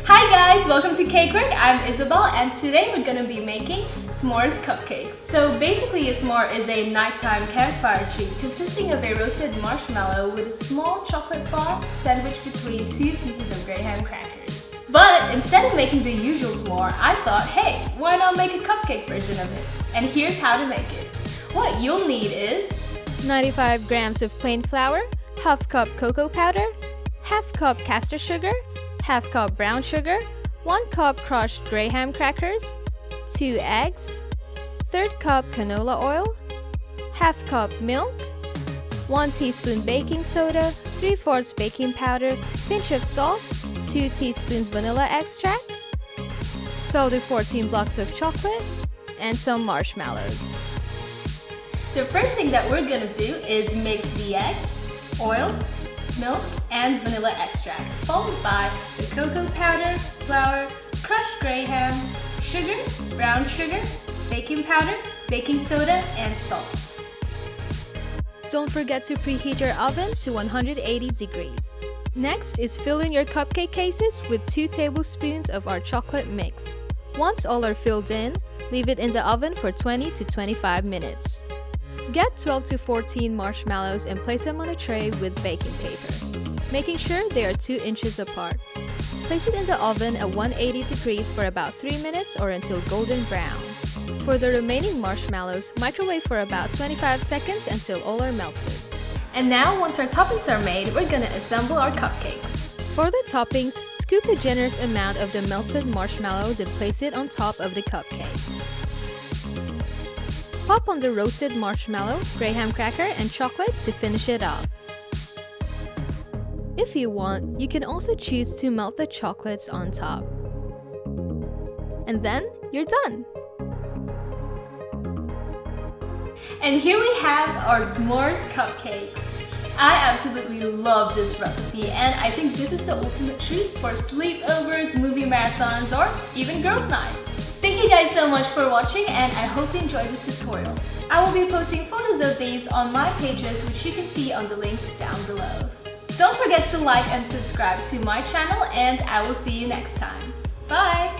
Hi guys, welcome to cakequirk. I'm Isabel and today we're gonna be making s'mores cupcakes. So basically a s'more is a nighttime campfire treat consisting of a roasted marshmallow with a small chocolate bar sandwiched between two pieces of graham crackers. But instead of making the usual s'more, I thought, hey, why not make a cupcake version of it? And here's how to make it. What you'll need is 95 grams of plain flour, half cup cocoa powder, half cup caster sugar, half cup brown sugar, 1 cup crushed graham crackers, 2 eggs, 1/3 cup canola oil, half cup milk, 1 teaspoon baking soda, 3/4 baking powder, pinch of salt, 2 teaspoons vanilla extract, 12 to 14 blocks of chocolate, and some marshmallows. the first thing that we're gonna do is mix the eggs, oil, milk, and vanilla extract, followed by the cocoa powder, flour, crushed graham, sugar, brown sugar, baking powder, baking soda, and salt. Don't forget to preheat your oven to 180 degrees. Next is fill in your cupcake cases with 2 tablespoons of our chocolate mix. Once all are filled in, leave it in the oven for 20 to 25 minutes. Get 12 to 14 marshmallows and place them on a tray with baking paper, making sure they are 2 inches apart. Place it in the oven at 180 degrees for about 3 minutes or until golden brown. For the remaining marshmallows, microwave for about 25 seconds until all are melted. And now, once our toppings are made, we're gonna assemble our cupcakes. For the toppings, scoop a generous amount of the melted marshmallow, then place it on top of the cupcake. Pop on the roasted marshmallow, graham cracker, and chocolate to finish it off. If you want, you can also choose to melt the chocolates on top. And then, you're done! And here we have our s'mores cupcakes. I absolutely love this recipe and I think this is the ultimate treat for sleepovers, movie marathons, or even girls' nights. Thank you guys so much for watching and I hope you enjoyed this tutorial. I will be posting photos of these on my pages, which you can see on the links down below. Don't forget to like and subscribe to my channel and I will see you next time. Bye!